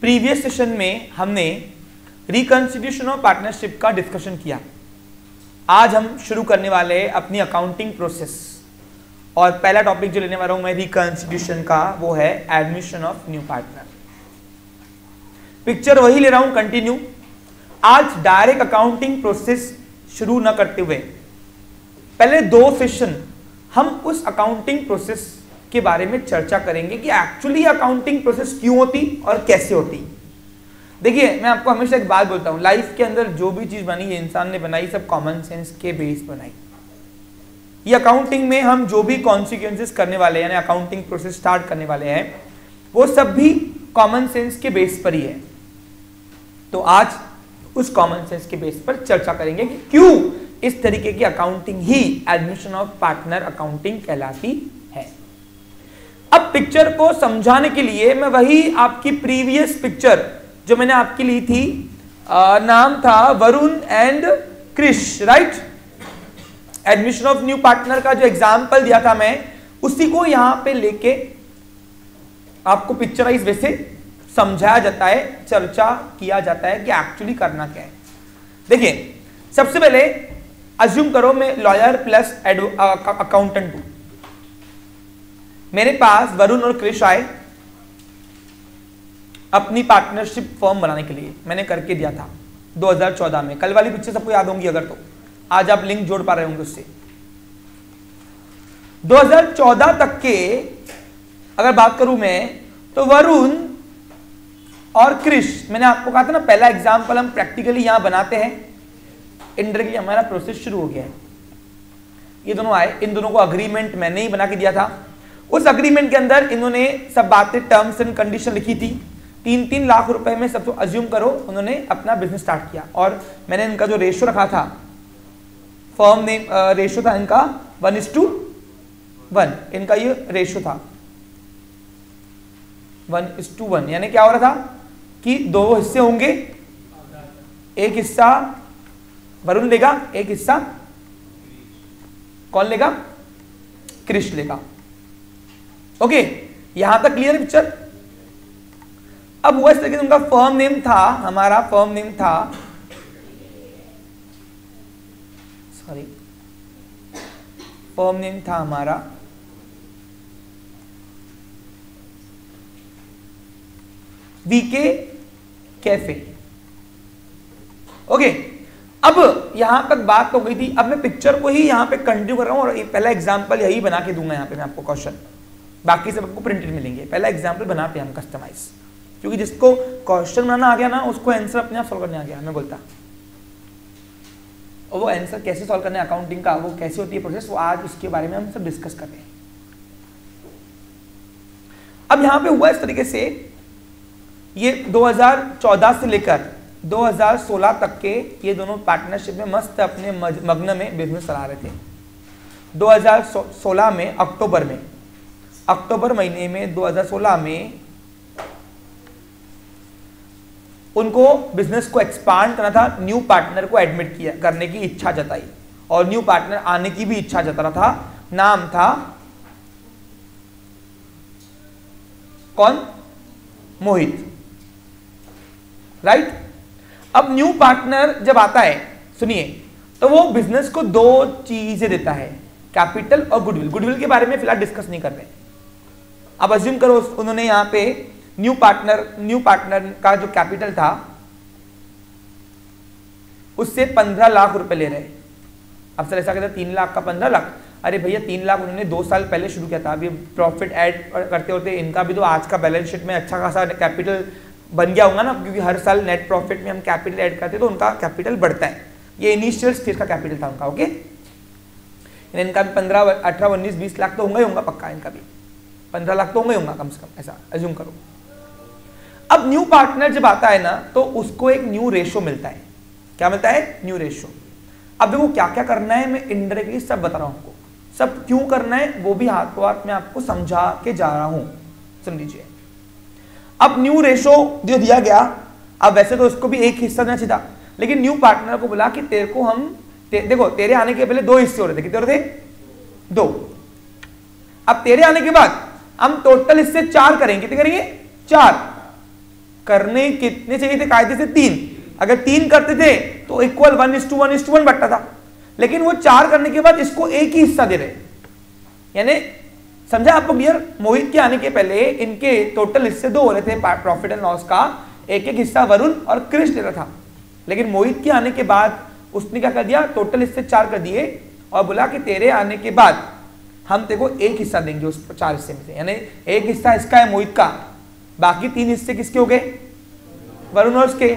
Previous session में हमने reconstitution of partnership का डिस्कशन किया। आज हम शुरू करने वाले हैं अपनी अकाउंटिंग प्रोसेस और पहला टॉपिक जो लेने वाला हूं मैं रिकंस्टिट्यूशन का वो है admission of new partner. Picture वही ले रहा हूं कंटिन्यू। आज डायरेक्ट अकाउंटिंग प्रोसेस शुरू न करते हुए पहले दो सेशन हम उस अकाउंटिंग प्रोसेस के बारे में चर्चा करेंगे कि एक्चुअली अकाउंटिंग प्रोसेस क्यों होती और कैसे होती। देखिए मैं आपको हमेशा एक बात बोलता हूं, लाइफ के अंदर जो भी चीज बनी है इंसान ने बनाई सब कॉमन सेंस के बेस बनाई। ये अकाउंटिंग में हम जो भी कॉन्सिक्वेंसेस करने वाले हैं यानी अकाउंटिंग प्रोसेस स्टार्ट करने वाले हैं वो सब भी कॉमन सेंस के बेस पर ही है। तो आज उस कॉमन सेंस के बेस पर चर्चा करेंगे कि क्यों इस तरीके की accounting he admission of partner accounting कहलाती है। अब पिक्चर को समझाने के लिए मैं वही आपकी प्रीवियस पिक्चर जो मैंने आपकी ली थी, नाम था Varun and Krish, right. Admission of new partner का जो एग्जाम्पल दिया था मैं उसी को यहां पे लेके आपको पिक्चराइज वैसे समझाया जाता है, चर्चा किया जाता है कि एक्चुअली करना क्या है। देखिए सबसे पहले अज्यूम करो मैं लॉयर प्लस अकाउंटेंट हूं। मेरे पास वरुण और क्रिश आए अपनी पार्टनरशिप फर्म बनाने के लिए, मैंने करके दिया था 2014 में। कल वाली पिक्चर सबको याद होंगी अगर तो आज आप लिंक जोड़ पा रहे होंगे उससे। 2014 तक के अगर बात करूं मैं तो वरुण और क्रिश, मैंने आपको कहा था ना पहला एग्जाम्पल हम प्रैक्टिकली यहां बनाते हैं, इंडायरेक्टली हमारा प्रोसेस शुरू हो गया है। ये दोनों आए, इन दोनों को अग्रीमेंट मैंने ही बना के दिया था। उस अग्रीमेंट के अंदर इन्होंने सब बातें टर्म्स एंड कंडीशन लिखी थी। 3-3 लाख रुपए में सब अज्यूम करो उन्होंने अपना बिजनेस स्टार्ट किया और मैंने इनका जो रेशियो रखा था फर्म ने रेशियो था इनका 1:1, इनका ये रेशियो था 1:1, यानी क्या हो रहा था कि दो हिस्से होंगे, एक हिस्सा वरुण लेगा, एक हिस्सा कौन लेगा, क्रिश लेगा। ओके यहां तक क्लियर है पिक्चर। अब हुआ इस तरीके से उनका फर्म नेम था, हमारा फर्म नेम था, सॉरी फर्म नेम था हमारा वीके कैफे। ओके अब यहां तक बात हो गई थी। अब मैं पिक्चर को ही यहां पे कंटिन्यू कर रहा हूं और पहला एग्जांपल यही बना के दूंगा यहां पे मैं आपको क्वेश्चन, बाकी सब आपको प्रिंटेड मिलेंगे। पहला एग्जांपल बनाते हैं हम कस्टमाइज, क्योंकि जिसको क्वेश्चन बनाना आ गया ना उसको आंसर अपने आप सॉल्व करने आ गया, मैं बोलता। और वो आंसर कैसे सॉल्व करने अकाउंटिंग का, वो कैसे होती है प्रोसेस, वो आज उसके बारे में हम सब डिस्कस कर रहे हैं। अब यहां पे हुआ इस तरीके से, ये 2014 से लेकर 2016 तक के ये दोनों पार्टनरशिप में मस्त अपने मग्न में बिजनेस चला रहे थे। 2016 में अक्टूबर महीने में 2016 में उनको बिजनेस को एक्सपांड करना था, न्यू पार्टनर को एडमिट किया करने की इच्छा जताई और न्यू पार्टनर आने की भी इच्छा जता रहा था। नाम था कौन, मोहित, राइट। अब न्यू पार्टनर जब आता है सुनिए तो वो बिजनेस को दो चीजें देता है, कैपिटल और गुडविल। गुडविल के बारे में फिलहाल डिस्कस नहीं कर रहे। अब अज्यूम करो उन्होंने यहां पे न्यू पार्टनर का जो कैपिटल था उससे 15 लाख रुपए ले रहे। अब सर ऐसा कहते 3 लाख का 15 लाख, अरे भैया 3 लाख उन्होंने 2 साल पहले शुरू किया था, अभी प्रॉफिट ऐड करते होते इनका भी तो आज का बैलेंस शीट में अच्छा खासा कैपिटल बन गया होगा ना, क्योंकि हर साल नेट प्रॉफिट में हम कैपिटल ऐड करते तो उनका कैपिटल बढ़ता है। ये इनिशियल स्टेज का कैपिटल था उनका। ओके इनका भी 15, 18, 19, 20 लाख तो होंगे ही होगा पक्का, इनका भी 15 लाख तो होंगे होगा कम से कम, ऐसा अज्यूम करो। अब न्यू पार्टनर जब आता है ना तो उसको एक न्यू रेशो मिलता है। क्या मिलता है, न्यू रेशो। अब देखो क्या क्या करना है मैं इनडायरेक्टली सब बता रहा हूं आपको, सब क्यों करना है वो भी हाथों हाथ में आपको समझा के जा रहा हूं, सुन लीजिए। अब न्यू रेशो जो दिया गया, अब वैसे तो उसको भी एक हिस्सा देना चाहिए था, लेकिन न्यू पार्टनर को बोला कि तेरे को हम देखो तेरे आने के पहले 2 हिस्से हो रहे थे, कितने हो रहे थे, 2। अब तेरे आने के बाद हम टोटल हिस्से 4 करेंगे, कितने करेंगे, 4। करने कितने चाहिए थे कायदे से 3, अगर 3 करते थे तो इक्वल 1:1:1 बढ़ता था, लेकिन वो 4 करने के बाद इसको एक ही हिस्सा दे रहे, यानी समझा आपको क्लियर। मोहित के आने के पहले इनके टोटल हिस्से 2 हो रहे थे प्रॉफिट एंड लॉस का, एक एक हिस्सा वरुण और क्रिश ले रहा था, लेकिन मोहित के आने के बाद उसने क्या कर दिया, टोटल हिस्से 4 कर दिए और बोला कि तेरे आने के बाद हम तेरे को एक हिस्सा देंगे उस 4 हिस्से में से, यानी एक हिस्सा इसका है मोहित का, बाकी 3 हिस्से किसके हो गए, वरुण और उसके,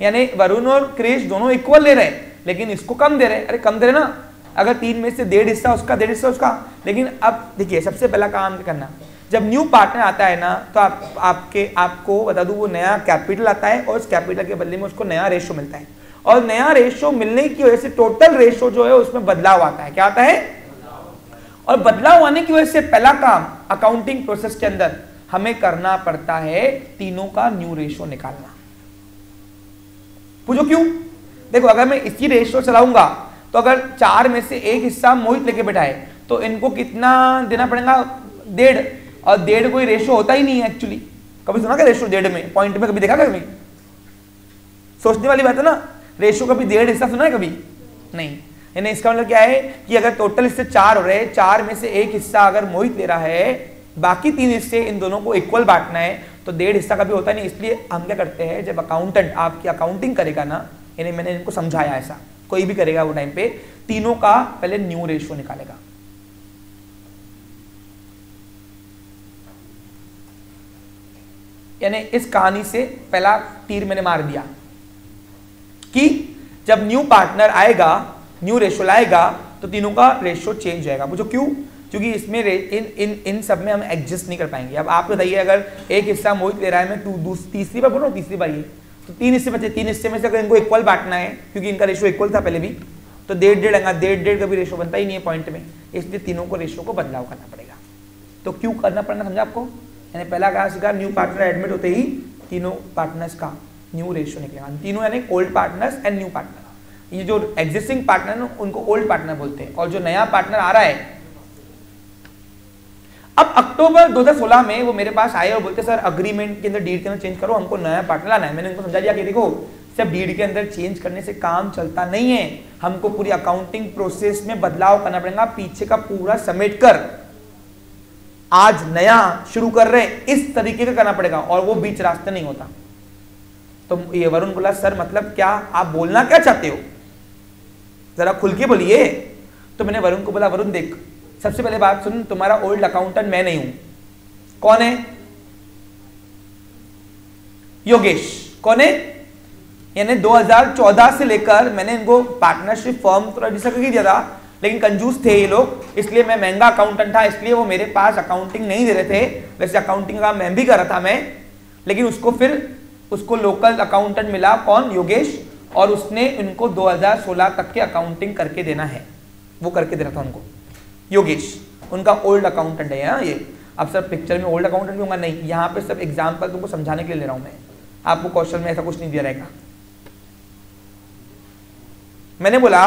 यानी वरुण और क्रिश दोनों इक्वल ले रहे हैं, लेकिन इसको कम दे रहे हैं। अरे कम दे रहे ना, अगर 3 में से 1.5 हिस्सा उसका 1.5 हिस्सा उसका। लेकिन अब देखिए सबसे पहला काम करना, जब न्यू पार्टनर आता है ना तो आपको बता दूं वो नया कैपिटल आता है और उस कैपिटल के बदले में उसको नया रेशो मिलता है, और नया रेशो मिलने की वजह से टोटल रेशो जो है उसमें बदलाव आता है। क्या आता है, और बदलाव आने की वजह से पहला काम अकाउंटिंग प्रोसेस के अंदर हमें करना पड़ता है तीनों का न्यू रेशो निकालना। पूछो क्यों, देखो अगर मैं इसी रेशो चलाऊंगा तो अगर 4 में से एक हिस्सा मोहित लेके बैठाए तो इनको कितना देना पड़ेगा, 1.5, और 1.5 कोई रेशो होता ही नहीं है एक्चुअली। कभी सुना क्या रेशो 1.5 में, पॉइंट में कभी देखा कभी, सोचने वाली बात है ना, रेशो कभी 1.5 हिस्सा सुना है कभी नहीं। यानी इसका मतलब क्या है कि अगर टोटल हिस्से 4 हो रहे हैं, 4 में से एक हिस्सा अगर मोहित ले रहा है, बाकी 3 हिस्से इन दोनों को इक्वल बांटना है, तो 1.5 हिस्सा कभी होता नहीं। इसलिए हम क्या करते हैं, जब अकाउंटेंट आपकी अकाउंटिंग करेगा ना, यानी मैंने इनको समझाया ऐसा, कोई भी करेगा वो टाइम पे तीनों का पहले न्यू रेशो निकालेगा। यानी इस कहानी से पहला तीर मैंने मार दिया कि जब न्यू पार्टनर आएगा, न्यू रेशो लाएगा, तो तीनों का रेशो चेंज हो जाएगा। मुझे क्यों, क्योंकि इसमें इन सब में हम एडजस्ट नहीं कर पाएंगे। अब आप बताइए, अगर एक हिस्सा मोहित ले रहा है, मैं तीसरी बार बोल रहा हूँ, तीसरी बार ये, तो 3 हिस्से बचे, 3 हिस्से में से अगर इनको इक्वल बांटना है, क्योंकि इनका रेशो इक्वल था पहले भी, तो 1.5 आएगा, 1.5 का भी रेशो बनता ही नहीं है पॉइंट में, इसलिए तीनों को रेशो को बदलाव करना पड़ेगा। तो क्यों करना पड़ना समझा आपको, यानी पहला कहा सीखा, न्यू पार्टनर एडमिट होते ही तीनों पार्टनर्स का न्यू रेशो निकलेगा। तीनों यानी old partners and new partner. ये जो एग्जिस्टिंग पार्टनर है उनको ओल्ड पार्टनर बोलते हैं, और जो नया पार्टनर आ रहा है, अब अक्टूबर 2016 में वो मेरे पास आए और बोलते सर अग्रीमेंट के अंदर डीड के अंदर चेंज करो, हमको नया पार्टनर लाना है। मैंने उनको समझा दिया कि देखो सिर्फ डीड के अंदर चेंज करने से काम चलता नहीं है, हमको पूरी अकाउंटिंग प्रोसेस में बदलाव करना पड़ेगा, पीछे का पूरा समेट कर आज नया शुरू कर रहे हैं इस तरीके का करना पड़ेगा, और वो बीच रास्ते नहीं होता। तो ये वरुण बोला सर मतलब क्या, आप बोलना क्या चाहते हो, जरा खुल के बोलिए। तो मैंने वरुण को बोला, वरुण देख सबसे पहले बात सुन, तुम्हारा ओल्ड अकाउंटेंट मैं नहीं हूं, कौन है, योगेश। कौन है, यानी 2014 से लेकर मैंने इनको पार्टनरशिप फर्म तो रजिस्टर करके दिया था, लेकिन कंजूस थे ये लोग, इसलिए मैं महंगा अकाउंटेंट था, इसलिए वो मेरे पास अकाउंटिंग नहीं दे रहे थे। वैसे अकाउंटिंग का मैं भी कर रहा था मैं, लेकिन उसको लोकल अकाउंटेंट मिला, कौन, योगेश, और उसने उनको 2016 तक के अकाउंटिंग करके देना है, वो करके दे रहा था उनको। योगेश उनका ओल्ड अकाउंटेंट है यहाँ। ये अब सर पिक्चर में ओल्ड अकाउंटेंट भी होगा, नहीं, यहाँ पे सब एग्जाम्पल तुमको समझाने के लिए ले रहा हूं मैं, आपको क्वेश्चन में ऐसा कुछ नहीं दिया रहेगा। मैंने बोला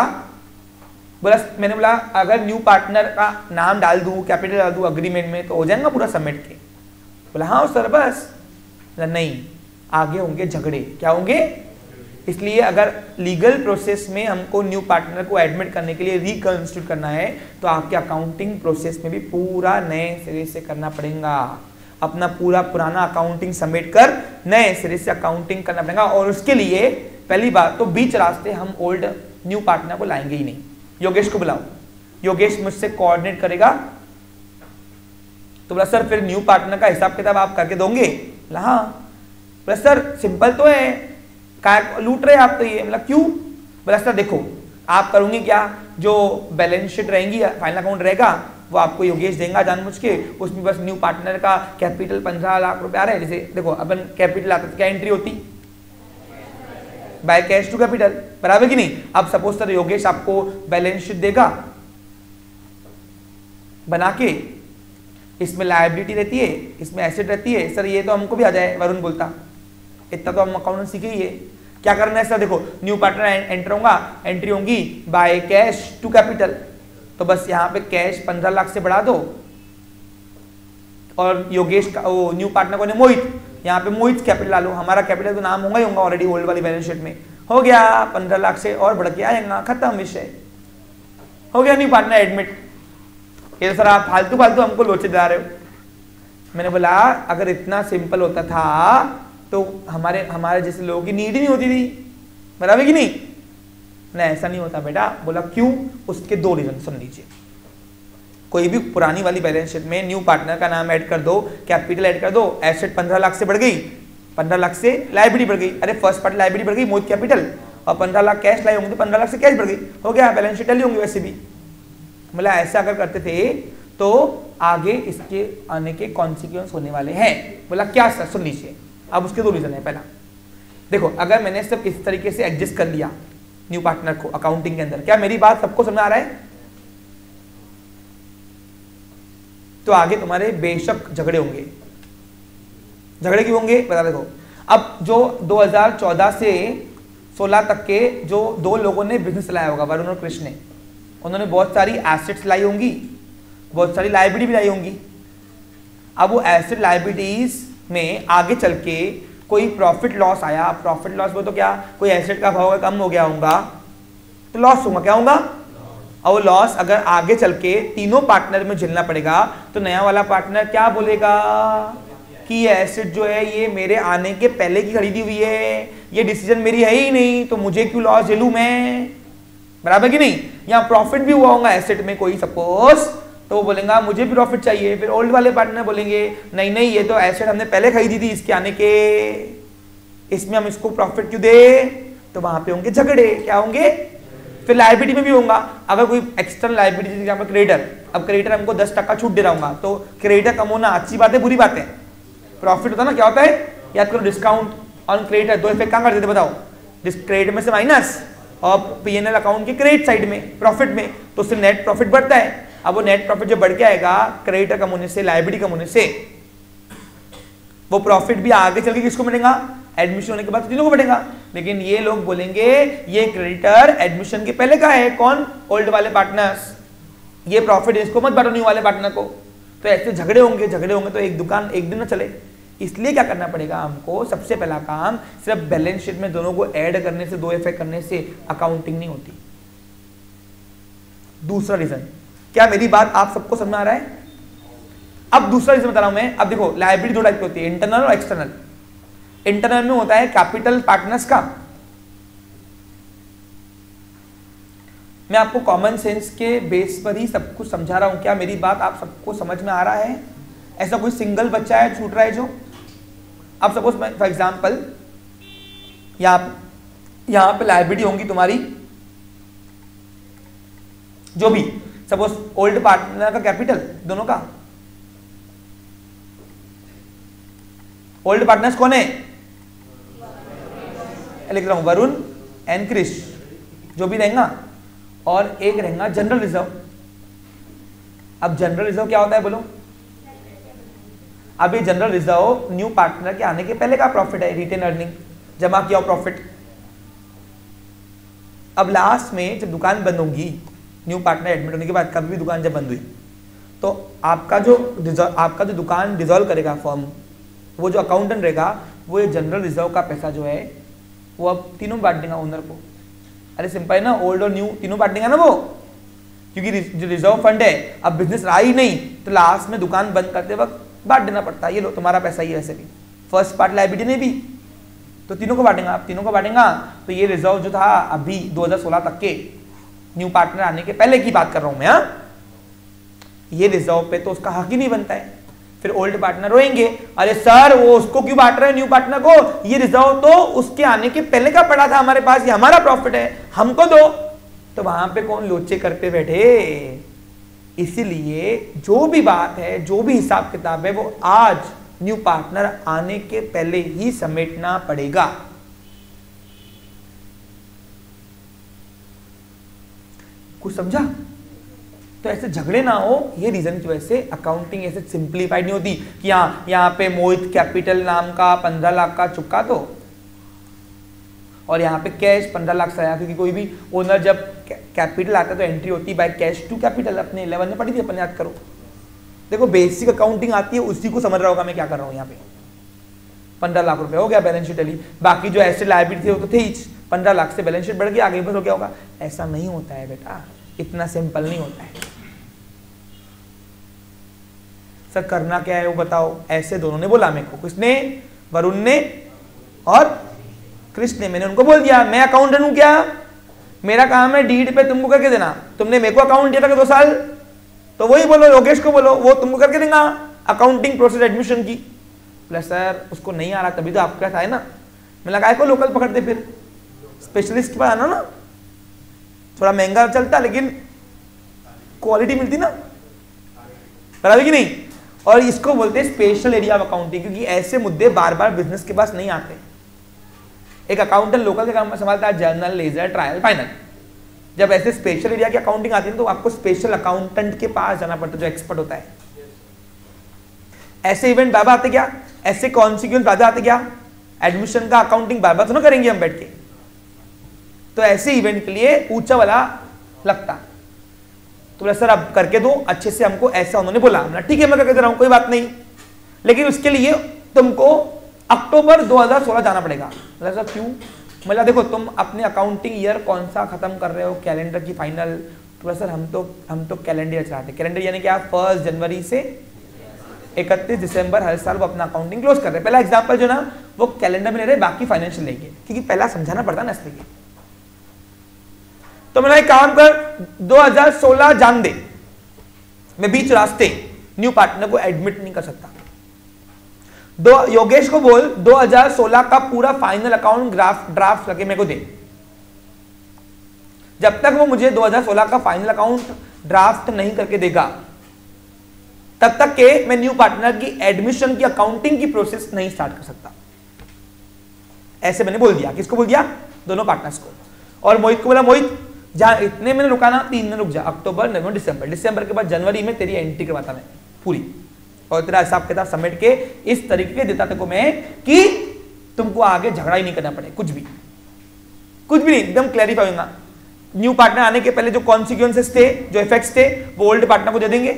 अगर न्यू पार्टनर का नाम डाल दूं, कैपिटल डाल दूं अग्रीमेंट में, तो हो जाएगा पूरा सबमिट के। बोला हाँ सर बस, नहीं, आगे होंगे झगड़े। क्या होंगे, इसलिए अगर लीगल प्रोसेस में हमको न्यू पार्टनर को एडमिट करने के लिए रिकंस्टिट्यूट करना है, तो आपके अकाउंटिंग प्रोसेस में भी पूरा नए सिरे से करना पड़ेगा, अपना पूरा पुराना अकाउंटिंग सबमिट कर नए सिरे से अकाउंटिंग करना पड़ेगा। और उसके लिए पहली बात तो बीच रास्ते हम ओल्ड न्यू पार्टनर को लाएंगे ही नहीं। योगेश को बुलाओ, योगेश मुझसे कोऑर्डिनेट करेगा। तो बोला सर फिर न्यू पार्टनर का हिसाब किताब आप करके दोगे, बोला हाँ। बोला सर सिंपल तो है, क्या लूट रहे आप तो ये, मतलब क्यों, बोला सर देखो आप करोगे क्या, जो बैलेंस शीट रहेंगी, फाइनल अकाउंट रहेगा, वो आपको योगेश देगा जानबूझ के, उसमें बस न्यू पार्टनर का कैपिटल 15 लाख रुपए आ रहे हैं। जैसे देखो अपन कैपिटल आता तो क्या एंट्री होती, बाय कैश टू कैपिटल, बराबर कि नहीं। अब सपोज सर योगेश आपको बैलेंस शीट देगा बना के, इसमें लायबिलिटी रहती है, इसमें एसेट रहती है, सर ये तो हमको भी आ जाए, वरुण बोलता इतना तो हम अकाउंटेंट सीखे ही है। क्या करना है सर, देखो न्यू पार्टनर एंटर होगा, एंट्री होंगी बाय कैश टू कैपिटल, तो बस यहाँ पे कैश 15 लाख से बढ़ा दो, और योगेश का वो न्यू पार्टनर को मोहित, यहाँ पे मोहित कैपिटल डालो, हमारा कैपिटल तो नाम होगा ही होगा ऑलरेडी ओल्ड वाली बैलेंस शीट में, हो गया 15 लाख से और बढ़ के आएगा, खत्म विषय, हो गया न्यू पार्टनर एडमिट। ये सर आप फालतू फालतू हमको लोचे दिला रहे हो। मैंने बोला अगर इतना सिंपल होता था तो हमारे जैसे लोगों की नीड ही नहीं होती थी, बराबर कि नहीं? नहीं ऐसा नहीं होता बेटा। बोला क्यों? उसके 2 रीजन सुन लीजिए। कोई भी पुरानी वाली बैलेंस शीट में न्यू पार्टनर का नाम ऐड कर दो, कैपिटल ऐड कर दो, एसेट 15 लाख से बढ़ गई, 15 लाख से लायबिलिटी बढ़ गई, अरे फर्स्ट पार्ट लायबिलिटी बढ़ गई मोहित कैपिटल, और 15 लाख कैश लाए होंगे तो 15 लाख से कैश बढ़ गई, हो गया बैलेंस शीट टैली होंगी वैसे भी। बोला ऐसा अगर करते थे तो आगे इसके आने के कॉन्सिक्वेंस होने वाले हैं। बोला क्या सर? सुन लीजिए। अब उसके 2 रीजन है। पहला देखो, अगर मैंने सिर्फ इस तरीके से एडजस्ट कर लिया न्यू पार्टनर को अकाउंटिंग के अंदर, क्या मेरी बात सबको समझ आ रहा है? तो आगे तुम्हारे बेशक झगड़े होंगे। झगड़े क्यों होंगे बता देखो। अब जो 2014 से 16 तक के जो 2 लोगों ने बिजनेस चलाया होगा, वरुण और कृष्ण ने, उन्होंने बहुत सारी एसेट्स लाई होंगी, बहुत सारी लायबिलिटी भी लाई होंगी। अब वो एसेट लायबिलिटीज में आगे चल के कोई प्रॉफिट लॉस आया, प्रॉफिट लॉस वो तो क्या, कोई एसेट का भाव कम हो गया होगा तो लॉस होगा, क्या होगा? और वो लॉस अगर आगे चल के तीनों पार्टनर में झेलना पड़ेगा तो नया वाला पार्टनर क्या बोलेगा कि ये एसेट जो है ये मेरे आने के पहले की खरीदी हुई है, ये डिसीजन मेरी है ही नहीं, तो मुझे क्यों लॉस झेलूं मैं, बराबर कि नहीं? यहाँ प्रॉफिट भी हुआ होगा एसेट में कोई सपोज, तो वो बोलेगा मुझे भी प्रॉफिट चाहिए। फिर ओल्ड वाले पार्टनर बोलेंगे नहीं नहीं ये तो एसेट हमने पहले खरीदी थी इसके आने के, इसमें हम इसको प्रॉफिट क्यों दे? तो वहां पे होंगे झगड़े। क्या होंगे? फिर लायबिलिटी में भी होगा। अगर कोई एक्सटर्नल लायबिलिटी जैसे यहाँ पर क्रेडिटर, अब क्रेडिटर हमको 10% छूट दे रहा होगा तो क्रेडिटर कम होना अच्छी बात है बुरी बात है? प्रॉफिट होता ना, क्या होता है? याद करो डिस्काउंट ऑन क्रेडिटर, 2 इफेक्ट कहाँ कर देते बताओ? क्रेडिट में से माइनस और पीएनएल अकाउंट के क्रेडिट साइड में प्रॉफिट में, तो उससे नेट प्रॉफिट बढ़ता है। अब वो नेट प्रॉफिट जो बढ़ के आएगा क्रेडिटर कम होने से, लायबिलिटी कम होने से, वो प्रॉफिट भी आगे चल के किसको मिलेगा? एडमिशन होने के बाद तीनों को बढ़ेगा। लेकिन ये लोग बोलेंगे ये क्रेडिटर एडमिशन के पहले का है, कौन? ओल्ड वाले पार्टनर्स, ये प्रॉफिट इसको मत बांटो न्यू वाले पार्टनर को। तो ऐसे झगड़े होंगे तो एक दुकान एक दिन ना चले। इसलिए क्या करना पड़ेगा हमको? सबसे पहला काम, सिर्फ बैलेंस शीट में दोनों को ऐड करने से, 2 इफेक्ट करने से अकाउंटिंग नहीं होती। दूसरा रीजन, क्या मेरी बात आप सबको समझ में आ रहा है? अब दूसरा रीजन बता रहा हूं मैं। अब देखो लायबिलिटी 2 टाइप की होती है, इंटरनल और एक्सटर्नल। इंटरनल में होता है कैपिटल पार्टनर्स का। मैं आपको कॉमन सेंस के बेस पर ही सब कुछ समझा रहा हूं। क्या मेरी बात आप सबको समझ में आ रहा है? ऐसा कोई सिंगल बच्चा है छूट रहा है जो? अब सपोज फॉर एग्जांपल यहां पे लायबिलिटी होंगी तुम्हारी, जो भी सपोज ओल्ड पार्टनर का कैपिटल, दोनों का। ओल्ड पार्टनर्स कौन है? लिख रहा हूं वरुण एंड क्रिश, जो भी रहेगा, और एक रहेगा जनरल रिजर्व। अब जनरल रिजर्व क्या होता है बोलो? अब ये जनरल रिजर्व न्यू पार्टनर के आने के पहले का प्रॉफिट है, रिटेन अर्निंग, जमा किया प्रॉफिट। अब लास्ट में जब दुकान बंद होगी, न्यू पार्टनर एडमिट होने के बाद, कभी भी दुकान जब बंद हुई, तो आपका जो दुकान डिसॉल्व करेगा फर्म, वो जो अकाउंटेंट रहेगा वो ये जनरल रिजर्व का पैसा जो है वो अब तीनों बांट देगा ओनर को। अरे सिंपल है ना, ओल्ड और न्यू तीनों बांट देगा ना वो, क्योंकि जो रिजर्व फंड है अब बिजनेस रहा ही नहीं तो लास्ट में दुकान बंद करते वक्त बांट देना पड़ता है। ये लो तुम्हारा पैसा ही वैसे भी, फर्स्ट पार्ट लायबिलिटी ने भी, तो तीनों को बांटेगा। आप तीनों को बांटेगा तो ये रिजर्व जो था अभी 2016 तक के न्यू पार्टनर आने के पहले की बात कर रहा हूं मैं, ये रिजर्व पे तो उसका हक ही नहीं बनता है। फिर ओल्ड पार्टनर रोएंगे, अरे सर वो उसको क्यों बांट रहे हैं न्यू पार्टनर को, ये रिजर्व तो उसके आने के पहले का पड़ा था हमारे पास, ये हमारा प्रॉफिट है, हमको दो। तो वहां पे कौन लोचे करते बैठे। इसीलिए जो भी बात है, जो भी हिसाब किताब है, वो आज न्यू पार्टनर आने के पहले ही समेटना पड़ेगा। कुछ समझा? तो ऐसे झगड़े ना हो, ये रीजन की वजह से अकाउंटिंग ऐसे सिंप्लीफाइड नहीं होती कि यहाँ पे मोहित कैपिटल नाम का 15 लाख का चुका दो और यहाँ पे कैश 15 लाख से आया, क्योंकि कोई भी ओनर जब कैपिटल आता है तो एंट्री होती है बाय कैश टू कैपिटल। अपने 11 में पढ़ी थी अपन, याद करो। देखो बेसिक अकाउंटिंग आती है, उसी को समझ रहा होगा मैं क्या कर रहा हूँ यहाँ पे। 15 लाख रुपए हो गया बैलेंस शीट टैली। बाकी जो एसेट लायबिलिटी थे वो तो थे ही, 15 लाख से बैलेंस शीट बढ़ गया, आगे बस हो क्या होगा। ऐसा नहीं होता है बेटा, इतना सिंपल नहीं होता है। सर करना क्या है वो बताओ। ऐसे दोनों ने बोला मेरे को, किसने, वरुण ने और कृष्ण ने। मैंने उनको बोल दिया मैं अकाउंटेंट हूं क्या, मेरा काम है डीड पे तुमको करके देना। तुमने मेरे को अकाउंट दिया था 2 साल, तो वही बोलो योगेश को बोलो, वो तुमको करके देगा अकाउंटिंग प्रोसेस एडमिशन की। प्लस सर उसको नहीं आ रहा तभी तो आपके पास आए ना। मैं लगाए को लोकल पकड़ते, फिर स्पेशलिस्ट पर आना ना, थोड़ा महंगा चलता लेकिन क्वालिटी मिलती ना, बराबर कि नहीं। और इसको बोलते हैं स्पेशल एरिया ऑफ अकाउंटिंग, क्योंकि ऐसे मुद्दे बार बार बिजनेस के पास नहीं आते। एक अकाउंटेंट लोकल का काम संभालता है, जर्नल, लेजर, ट्रायल, फाइनल। जब ऐसे स्पेशल एरिया की अकाउंटिंग आती है तो आपको स्पेशल अकाउंटेंट के पास जाना पड़ता है जो एक्सपर्ट होता है। ऐसे इवेंट बार बार आते क्या, ऐसे कॉन्सिक्वेंस बार बार आते क्या, एडमिशन का अकाउंटिंग बार बार तो ना करेंगे हम बैठ के। तो ऐसे इवेंट के लिए ऊंचा वाला लगता। तो बोला सर अब करके दो अच्छे से हमको, ऐसा उन्होंने बोला। ठीक है मैं करके दे रहा हूं, कोई बात नहीं, लेकिन उसके लिए तुमको अक्टूबर 2016 जाना पड़ेगा। बोला सर क्यों। मतलब देखो तुम अपने अकाउंटिंग ईयर कौन सा खत्म कर रहे हो, कैलेंडर की फाइनल। तो सर हम तो कैलेंडर ईयर चलाते। कैलेंडर यानी क्या, 1 जनवरी से 31 दिसंबर हर साल वो अपना अकाउंटिंग क्लोज कर रहे हैं। पहला एग्जांपल जो ना वो कैलेंडर में ले रहे, बाकी फाइनेंशियल लेंगे, क्योंकि पहला समझाना पड़ता ना इसलिए। तो मैंने एक काम कर, 2016 जान दे, मैं बीच रास्ते न्यू पार्टनर को एडमिट नहीं कर सकता। योगेश को बोल 2016 का पूरा फाइनल अकाउंट ड्राफ्ट करके मेरे को दे। जब तक वो मुझे 2016 का फाइनल अकाउंट ड्राफ्ट नहीं करके देगा तब तक के मैं न्यू पार्टनर की एडमिशन की अकाउंटिंग की प्रोसेस नहीं स्टार्ट कर सकता। ऐसे मैंने बोल दिया। किसको बोल दिया, दोनों पार्टनर्स को। और मोहित को बोला मोहित जहां इतने मैंने रुका ना 3 दिन रुक जा, अक्टूबर, नवंबर, दिसंबर। दिसंबर के बाद जनवरी में तेरी एंट्री करवाता मैं पूरी, और तेरा हिसाब किताब समेट के इस तरीके के देता तेरे को मैं कि तुमको आगे झगड़ा ही नहीं करना पड़े, कुछ भी नहीं, एकदम क्लैरिफाई होगा। न्यू पार्टनर आने के पहले जो कॉन्सिक्वेंसेस थे, जो इफेक्ट्स थे, वो ओल्ड पार्टनर को दे देंगे,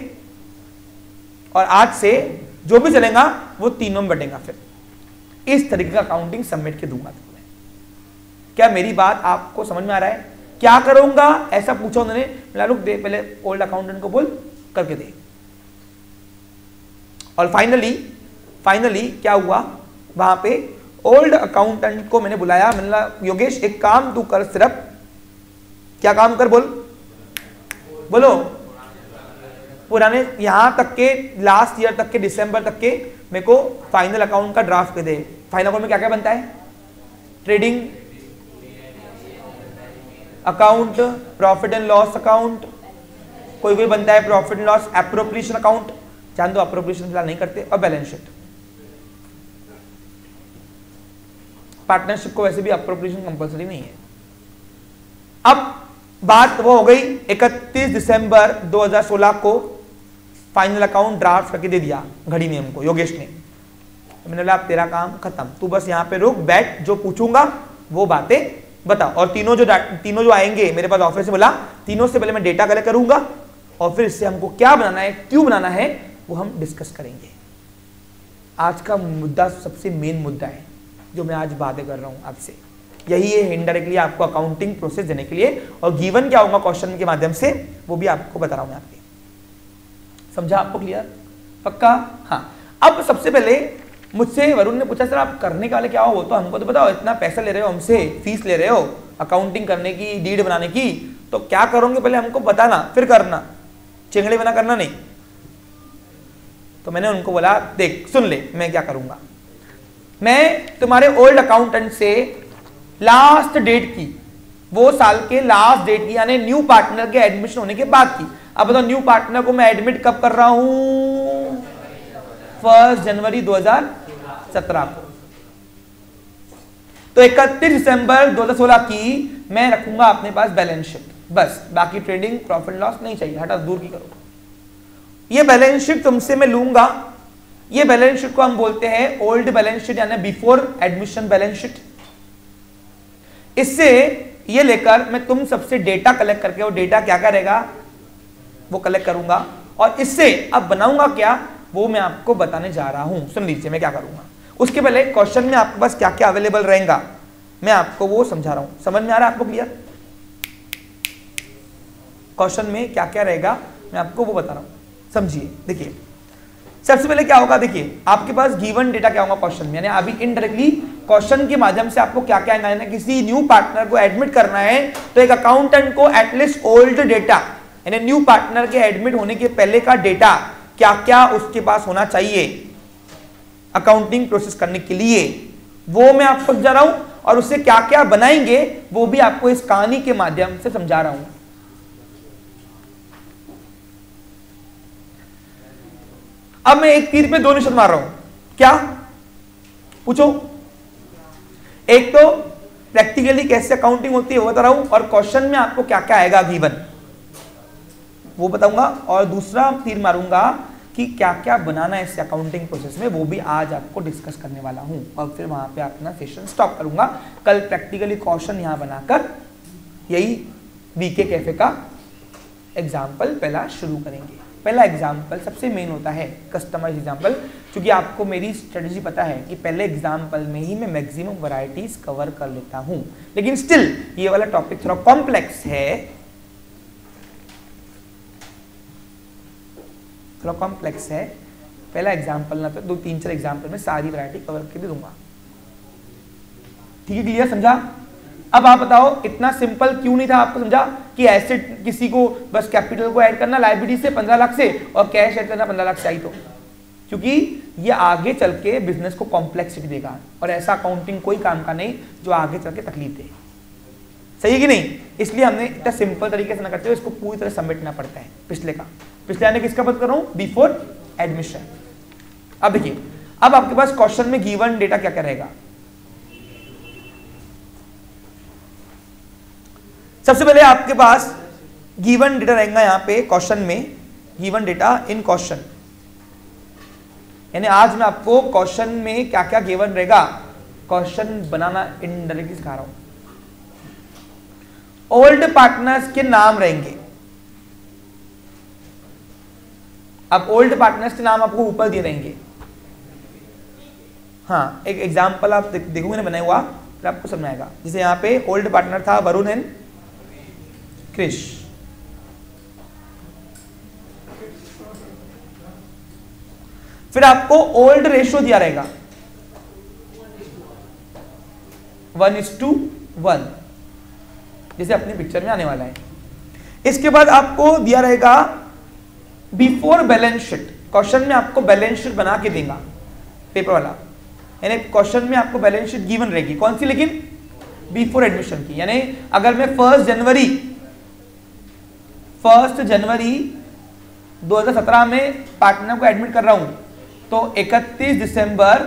और आज से जो भी चलेगा वो तीनों में बटेगा। फिर इस तरीके का अकाउंटिंग सबमिट के दूंगा तुम्हें। क्या मेरी बात आपको समझ में आ रहा है। क्या करूंगा ऐसा पूछा उन्होंने, रुक दे पहले ओल्ड अकाउंटेंट को बोल करके दे। और फाइनली क्या हुआ, वहां पे ओल्ड अकाउंटेंट को मैंने बुलाया। मैंने बोला योगेश एक काम तू कर, सिर्फ क्या काम कर बोलो पुराने यहां तक के लास्ट ईयर तक के दिसंबर तक के मेरे को फाइनल अकाउंट का ड्राफ्ट कर दे। फाइनल अकाउंट में क्या क्या बनता है, trading account, profit and loss account, कोई बनता है profit and loss appropriation account, जान दो एप्रोप्रिएशन फिलहाल नहीं करते, और बैलेंस शीट। पार्टनरशिप को वैसे भी एप्रोप्रिएशन कंपलसरी नहीं है। अब बात वो हो गई 31 दिसंबर 2016 को फाइनल अकाउंट ड्राफ्ट करके दे दिया घड़ी ने हमको, योगेश ने। मैंने बोला तेरा काम खत्म, तू बस यहां पे रुक बैठ, जो पूछूंगा वो बातें बता। और तीनों जो आएंगे मेरे पास ऑफिस से, बोला तीनों से पहले मैं डेटा कलेक्ट करूंगा, और फिर इससे हमको क्या बनाना है, क्यों बनाना है, वो हम डिस्कस करेंगे। आज का मुद्दा सबसे मेन मुद्दा है जो मैं आज बातें कर रहा हूं आपसे, यही है इनडायरेक्टली आपको अकाउंटिंग प्रोसेस देने के लिए। और गिवन क्या होगा क्वेश्चन के माध्यम से वो भी आपको बता रहा हूं मैं आपके। समझा आपको, क्लियर, पक्का। हाँ, अब सबसे पहले मुझसे वरुण ने पूछा सर आप करने के वाले क्या हो, वो तो हमको तो बताओ, इतना पैसा ले रहे हो हमसे, फीस ले रहे हो अकाउंटिंग करने की, डीड बनाने की, तो क्या करोगे पहले हमको बताना फिर करना, चिंगड़ी बना करना नहीं। तो मैंने उनको बोला देख सुन ले मैं क्या करूंगा, मैं तुम्हारे ओल्ड अकाउंटेंट से लास्ट डेट की, वो साल के लास्ट डेट की, यानी न्यू पार्टनर के एडमिशन होने के बाद की। अब बताओ न्यू पार्टनर को मैं एडमिट कब कर रहा हूं, 1 जनवरी 2017 को। तो 31 दिसंबर 2016 की मैं रखूंगा अपने पास बैलेंस शीट, बस बाकी ट्रेडिंग प्रॉफिट लॉस नहीं चाहिए, हटा दूर की करो। ये बैलेंस शीट तुमसे मैं लूंगा, ये बैलेंस शीट को हम बोलते हैं ओल्ड बैलेंस शीट यानी बिफोर एडमिशन बैलेंस शीट। इससे ये लेकर मैं तुम सबसे डेटा कलेक्ट करके, वो डेटा क्या करेगा वो कलेक्ट करूंगा, और इससे अब बनाऊंगा क्या वो मैं आपको बताने जा रहा हूं। सुन लीजिए मैं क्या करूंगा। उसके पहले क्वेश्चन में आपके पास क्या क्या अवेलेबल रहेगा मैं आपको वो समझा रहा हूं। समझ में आ रहा है आपको? क्लियर? क्वेश्चन में क्या क्या रहेगा मैं आपको वो बता रहा हूं, समझिए। देखिए सबसे पहले क्या होगा, देखिए आपके पास गिवन डेटा क्या होगा क्वेश्चन में, यानी अभी इनडायरेक्टली क्वेश्चन के माध्यम से आपको क्या क्या आएगा, यानी किसी न्यू पार्टनर को एडमिट करना है तो एक अकाउंटेंट को एटलीस्ट ओल्ड डेटा, यानी न्यू पार्टनर के एडमिट होने के पहले का डेटा क्या क्या उसके पास होना चाहिए अकाउंटिंग प्रोसेस करने के लिए, वो मैं आपको समझा रहा हूं, और उससे क्या क्या बनाएंगे वो भी आपको इस कहानी के माध्यम से समझा रहा हूं। अब मैं एक तीर पे दो निशान मार रहा हूं, क्या पूछो? एक तो प्रैक्टिकली कैसे अकाउंटिंग होती है वो बता रहा हूं, और क्वेश्चन में आपको क्या क्या आएगा गिवन वो बताऊंगा, और दूसरा तीर मारूंगा कि क्या क्या बनाना है इस अकाउंटिंग प्रोसेस में, वो भी आज आपको डिस्कस करने वाला हूं, और फिर वहां पे अपना सेशन स्टॉप करूंगा। कल प्रैक्टिकली क्वेश्चन यहां बनाकर यही बीके कैफे का एग्जाम्पल पहला शुरू करेंगे। पहला एग्जाम्पल सबसे मेन होता है कस्टमाइज एग्जाम्पल, क्योंकि आपको मेरी स्ट्रेटजी पता है कि पहले एग्जाम्पल में ही मैं मैक्सिमम वैरायटीज कवर कर लेता हूं, लेकिन स्टिल ये वाला टॉपिक थोड़ा कॉम्प्लेक्स है, थोड़ा कॉम्प्लेक्स है। पहला एग्जाम्पल ना तो 2-3-4 एग्जाम्पल में सारी वैरायटी कवर करके दूंगा। ठीक है, क्लियर? समझा? अब आप बताओ इतना सिंपल क्यों नहीं था आपको समझा कि एसेट किसी को बस कैपिटल को ऐड करना लायबिलिटी से 15 लाख से और कैश ऐड करना 15 लाख से आई, तो क्योंकि ये आगे चल के बिजनेस को कॉम्प्लेक्सिटी देगा, और ऐसा अकाउंटिंग कोई काम का नहीं जो आगे चल के तकलीफ दे। सही है कि नहीं? इसलिए हमने इतना सिंपल तरीके से ना करते हुए इसको पूरी तरह समेटना पड़ता है। पिछले आने किसका बात कर रहा हूं? Before admission. अब देखिए, अब आपके पास क्वेश्चन में गिवन डेटा क्या क्या रहेगा। सबसे पहले आपके पास गिवन डेटा रहेगा यहां पे क्वेश्चन में, गिवन डेटा इन क्वेश्चन, यानी आज मैं आपको क्वेश्चन में क्या क्या गिवन रहेगा क्वेश्चन बनाना इनडायरेक्टली सिखा रहा हूं। ओल्ड पार्टनर्स के नाम रहेंगे। अब ओल्ड पार्टनर्स के नाम आपको ऊपर दिए रहेंगे। हाँ, एक एग्जांपल आप देखोगे ना बनाया हुआ, फिर आपको समझ आएगा। जैसे यहाँ पे ओल्ड पार्टनर था वरुण एंड क्रिश, फिर आपको ओल्ड रेशियो दिया रहेगा 1:1, जैसे अपनी पिक्चर में आने वाला है। इसके बाद आपको दिया रहेगा बिफोर बैलेंस शीट। क्वेश्चन में आपको बैलेंस शीट बना के देगा पेपर वाला, यानी क्वेश्चन में आपको बैलेंस शीट गिवन रहेगी। कौन सी? लेकिन बिफोर एडमिशन की, यानी अगर मैं 1 जनवरी 2017 में पार्टनर को एडमिट कर रहा हूं तो 31 दिसंबर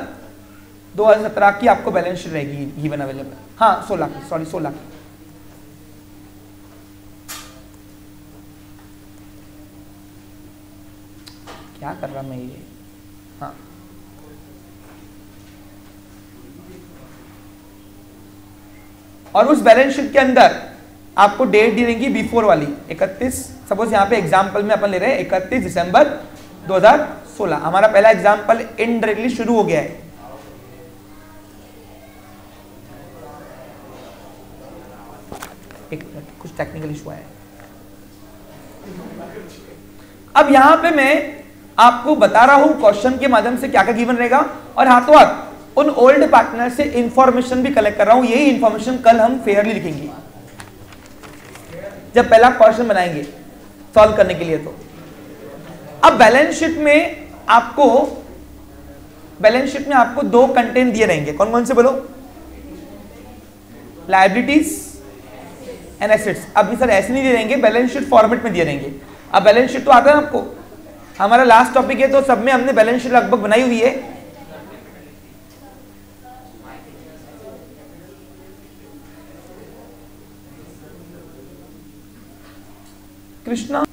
2017 की आपको बैलेंस शीट रहेगी गिवन अवेलेबल। हाँ 16 की, सॉरी 16 की। क्या कर रहा मैं ये? हाँ, और उस बैलेंस शीट के अंदर आपको डेट दी रहेगी बिफोर वाली 31, सपोज यहाँ पे एग्जाम्पल में अपन ले रहे हैं 31 दिसंबर 2016। हमारा पहला एग्जाम्पल इनडायरेक्टली शुरू हो गया है। एक मिनट, कुछ टेक्निकल इशू है। अब यहां पे मैं आपको बता रहा हूं क्वेश्चन के माध्यम से क्या क्या गिवन रहेगा, और हाथों हाथ उन ओल्ड पार्टनर से इंफॉर्मेशन भी कलेक्ट कर रहा हूं। यही इंफॉर्मेशन कल हम फेयरली लिखेंगे जब पहला क्वेश्चन बनाएंगे सॉल्व करने के लिए। तो अब बैलेंस शीट में आपको 2 कंटेंट दिए रहेंगे। कौन कौन से बोलो? Liabilities and assets. अब सर ऐसे नहीं दिए रहेंगे, बैलेंस शीट फॉर्मेट में दिए रहेंगे। अब बैलेंस शीट तो आता है आपको, हमारा लास्ट टॉपिक है तो सब में हमने बैलेंस शीट लगभग बनाई हुई है। कृष्णा,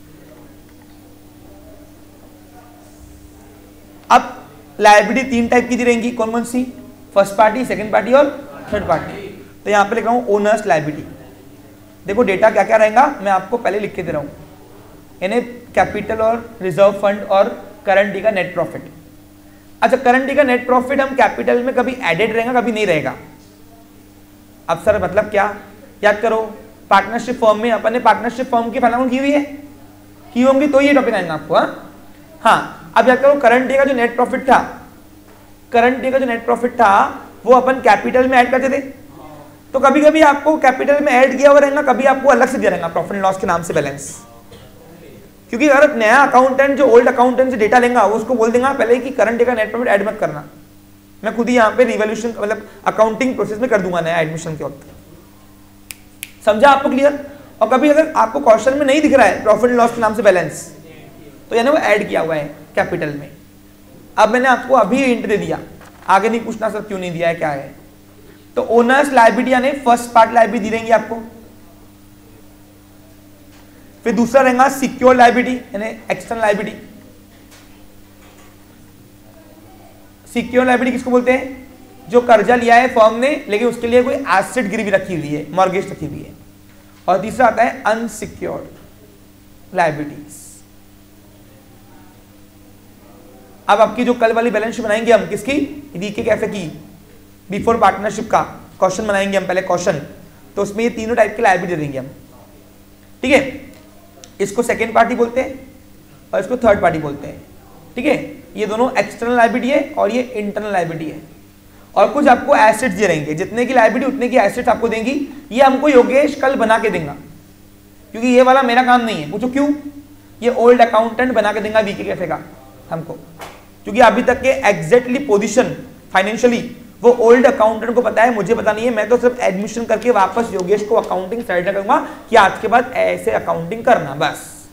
अब लायबिलिटी 3 टाइप की दी रहेंगी। कौन कौन सी? फर्स्ट पार्टी, सेकंड पार्टी और थर्ड पार्टी। तो यहां पे लिख रहा हूं ओनर्स लायबिलिटी। देखो डेटा क्या क्या रहेगा मैं आपको पहले लिख के दे रहा हूं, यानी कैपिटल और रिजर्व फंड और करंट का नेट प्रॉफिट। अच्छा, करंट डे का नेट प्रॉफिट हम कैपिटल में कभी एडेड रहेगा, कभी नहीं रहेगा। अब सर मतलब क्या, याद करो, पार्टनरशिप फॉर्म में अपन ने पार्टनरशिप फॉर्म की फाइनल की हुई है, की होंगी तो ये टॉपिक आएगा आपको। हाँ, अब याद करो करंट डे का जो नेट प्रॉफिट था, करंट डे का जो नेट प्रॉफिट था वो अपन कैपिटल में ऐड करते थे, तो कभी कभी आपको कैपिटल में ऐड किया हुआ रहेगा, कभी आपको अलग से दिया रहेगा प्रॉफिट एंड लॉस के नाम से बैलेंस। क्योंकि अगर नया अकाउंटेंट जो ओल्ड अकाउंटेंट से डेटा लेगा वो उसको बोल देगा पहले कि करंट डे का नेट प्रॉफिट ऐड मत करना, मैं खुद ही यहाँ पे रिवॉल्यूशन मतलब अकाउंटिंग प्रोसेस में कर दूंगा नया एडमिशन के वक्त। समझा आपको क्लियर? और कभी अगर आपको क्वेश्चन में नहीं दिख रहा है प्रॉफिट एंड लॉस के नाम से बैलेंस, तो यानी वो ऐड किया हुआ है कैपिटल में। अब मैंने आपको अभी हिंट दे दिया, आगे नहीं पूछना सर क्यों नहीं दिया है क्या है। तो ओनर्स लायबिलिटी यानी फर्स्ट पार्ट लायबिलिटी दी रहेंगी आपको, फिर दूसरा रहेगा सिक्योर लायबिलिटी यानी एक्सटर्नल लायबिलिटी। सिक्योर लायबिलिटी किसको बोलते हैं? जो कर्जा लिया है फर्म ने लेकिन उसके लिए कोई एसेट गिरवी रखी हुई है, मॉर्गेज रखी हुई है। और तीसरा आता है अनसिक्योर्ड लायबिलिटीज। अब आपकी जो कल वाली बैलेंस शीट बनाएंगे हम किसकी, वीके कैफे की, बिफोर पार्टनरशिप का क्वेश्चन बनाएंगे हम पहले क्वेश्चन, तो उसमें ये तीनों टाइप के लायबिलिटी देंगे हम, ठीक है। इसको सेकेंड पार्टी बोलते हैं और इसको थर्ड पार्टी बोलते हैं, ठीक है। ये दोनों एक्सटर्नल लायबिलिटी है और ये इंटरनल लायबिलिटी है। और कुछ आपको एसेट्स दे रहेंगे, जितने की लायबिलिटी उतने की एसेट्स आपको देंगी। ये हमको योगेश कल बना के देगा, क्योंकि ये वाला मेरा काम नहीं है। पूछो क्यों? ये ओल्ड अकाउंटेंट बना के देगा वीके कैफे का हमको, क्योंकि अभी तक के एग्जैक्टली पोजीशन फाइनेंशियली वो ओल्ड अकाउंटेंट को पता है, मुझे पता नहीं है। मैं तो सिर्फ एडमिशन करके वापस योगेश को अकाउंटिंग साइड करूंगा कि आज के बाद ऐसे अकाउंटिंग करना, बस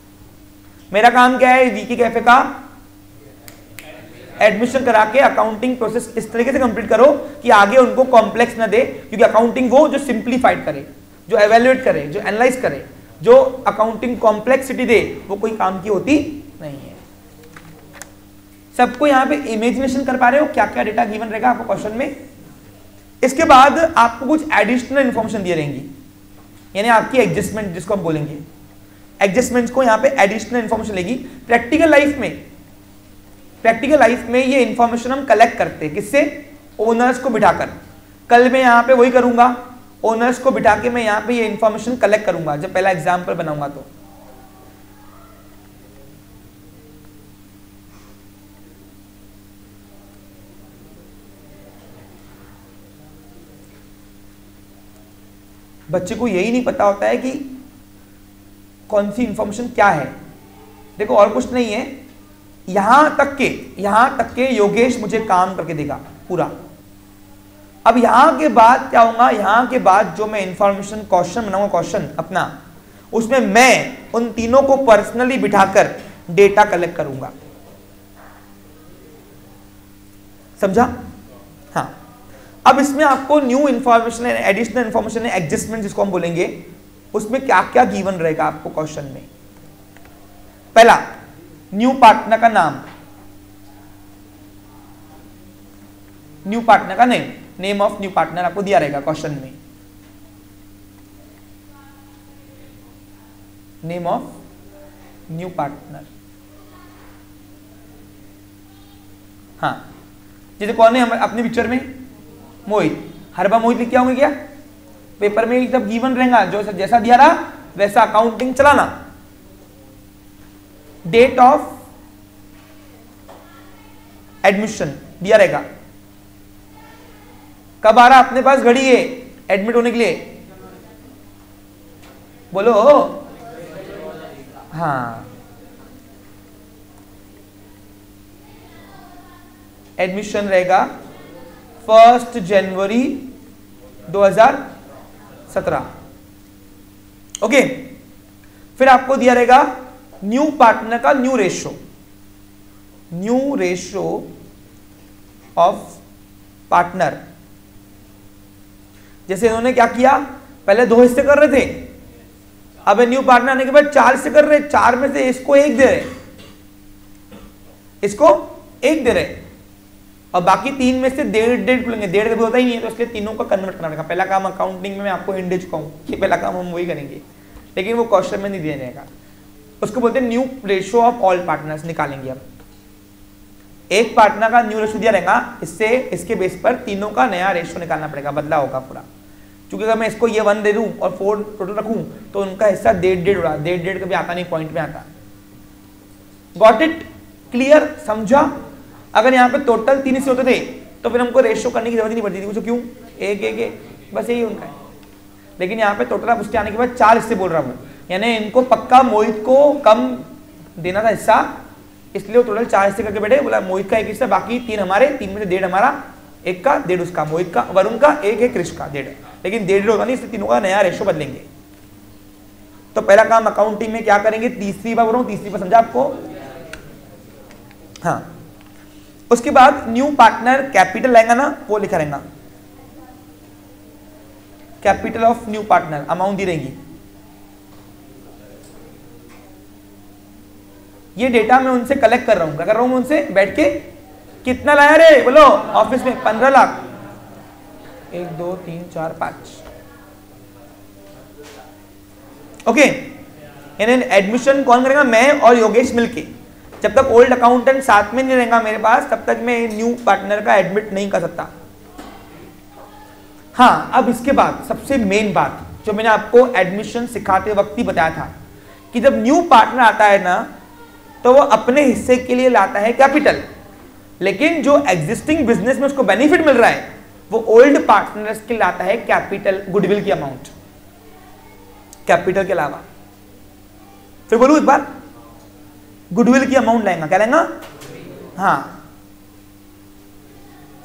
मेरा काम क्या है। वीके कैफे का एडमिशन करा के अकाउंटिंग प्रोसेस इस तरीके से कंप्लीट करो कि आगे उनको कॉम्प्लेक्स ना दे, क्योंकि अकाउंटिंग वो जो सिंप्लीफाइड करे, जो एवेल्युएट करे, जो एनालाइज करे, जो अकाउंटिंग कॉम्प्लेक्सिटी दे, वो कोई काम की होती नहीं है। सबको यहाँ पे इमेजिनेशन कर पा रहे हो क्या क्या डेटा गिवन रहेगा आपको क्वेश्चन में। इसके बाद आपको कुछ एडिशनल इंफॉर्मेशन दी रहेंगी, यानी आपकी एडजस्टमेंट जिसको हम बोलेंगे, एडजस्टमेंट्स को यहाँ पे एडिशनल इंफॉर्मेशन लेगी। प्रैक्टिकल लाइफ में ये इंफॉर्मेशन हम कलेक्ट करते हैं किससे? ओनर्स को बिठाकर। कल मैं यहाँ पे वही करूंगा, ओनर्स को बिठा के मैं यहाँ पे ये इंफॉर्मेशन कलेक्ट करूंगा जब पहला एग्जाम्पल बनाऊंगा। तो बच्चे को यही नहीं पता होता है कि कौन सी इंफॉर्मेशन क्या है। देखो और कुछ नहीं है, यहां तक के योगेश मुझे काम करके देगा पूरा। अब यहां के बाद क्या होगा, यहां के बाद जो मैं इंफॉर्मेशन क्वेश्चन बनाऊंगा, क्वेश्चन अपना, उसमें मैं उन तीनों को पर्सनली बिठाकर डेटा कलेक्ट करूंगा। समझा? हाँ। अब इसमें आपको new information, additional information, adjustment जिसको हम बोलेंगे, उसमें क्या क्या गिवन रहेगा आपको क्वेश्चन में। पहला, न्यू पार्टनर का नाम, न्यू पार्टनर का नेम ऑफ न्यू पार्टनर आपको दिया रहेगा क्वेश्चन में। नेम ऑफ न्यू पार्टनर, हाँ। जैसे कौन है अपनी पिक्चर में? मोहित। हर बार मोहित लिख के आऊंगे क्या? पेपर में जब गिवन रहेगा जो जैसा दिया रहा वैसा अकाउंटिंग चलाना। डेट ऑफ एडमिशन दिया रहेगा, कब आ रहा अपने पास घड़ी है एडमिट होने के लिए? बोलो। हाँ, एडमिशन रहेगा 1 जनवरी 2017। ओके। फिर आपको दिया रहेगा न्यू पार्टनर का न्यू रेशो ऑफ पार्टनर। जैसे इन्होंने क्या किया, पहले 2 हिस्से कर रहे थे, अब न्यू पार्टनर आने के बाद 4 हिस्से कर रहे, 4 में से इसको 1 दे रहे, इसको 1 दे रहे, और बाकी 3 में से 1.5 लेंगे। 1.5 कभी होता ही नहीं है, तो इसलिए तीनों का कन्वर्ट करना रहेगा। पहला काम अकाउंटिंग में मैं आपको इंडेज कहूँ कि पहला काम हम वही करेंगे, लेकिन वो क्वेश्चन में नहीं दिया जाएगा। उसको बोलते हैं new ratio of all partners, निकालेंगे अब। एक पार्टनर का न्यू रेशो दिया रहेगा, इससे इसके बेस पर तीनों का नया रेशो निकालना पड़ेगा, बदला होगा पूरा। क्योंकि अगर मैं इसको ये 1 दे दूं और 4 टोटल रखूं तो उनका हिस्सा 1.5 उड़ा, 1.5 कभी आता नहीं पॉइंट में आता। Got it? क्लियर? समझा? अगर यहाँ पे टोटल 3 हिस्से होते थे तो फिर हमको रेशो करने की जरूरत नहीं पड़ती थी, पूछो क्यों? एक, बस यही उनका है। लेकिन यहाँ पे टोटल आप उसके आने के बाद 4 हिस्से बोल रहा हूँ, यानी इनको पक्का मोहित को कम देना था हिस्सा, इसलिए वो टोटल 4 हिस्से करके बैठे। बोला मोहित का 1 हिस्सा, बाकी 3 हमारे, 3 में से 1.5 हमारा, 1 का 1.5 उसका, मोहित का, वरुण का 1 है, कृष का 1.5, लेकिन 1.5 होगा नहीं, इसलिए तीनों का नया रेशो बदलेंगे। तो पहला काम अकाउंटिंग में क्या करेंगे? तीसरी बार बोल रहा हूं, तीसरी बार समझा आपको? हाँ, उसके बाद न्यू पार्टनर कैपिटल लाएगा ना, वो लिखा रहेगा, capital of new partner, amount दी रहेगी। ये डेटा मैं उनसे कलेक्ट कर रहा हूं, क्या कर रहा हूं मैं उनसे बैठ के? कितना लाया रे बोलो ऑफिस में? 15 लाख। 1 2 3 4 5। ओके, एडमिशन कौन करेगा? मैं और योगेश मिलके। जब तक ओल्ड अकाउंटेंट साथ में नहीं रहेगा मेरे पास, तब तक मैं न्यू पार्टनर का एडमिट नहीं कर सकता। हाँ, अब इसके बाद सबसे मेन बात जो मैंने आपको एडमिशन सिखाते वक्त ही बताया था कि जब न्यू पार्टनर आता है ना, तो वो अपने हिस्से के लिए लाता है कैपिटल, लेकिन जो एग्जिस्टिंग बिजनेस में उसको बेनिफिट मिल रहा है वो ओल्ड पार्टनर्स के लाता है कैपिटल, गुडविल की अमाउंट, कैपिटल के अलावा। फिर बोलूं एक बार, गुडविल की अमाउंट लाएगा, क्या लाएगा? हाँ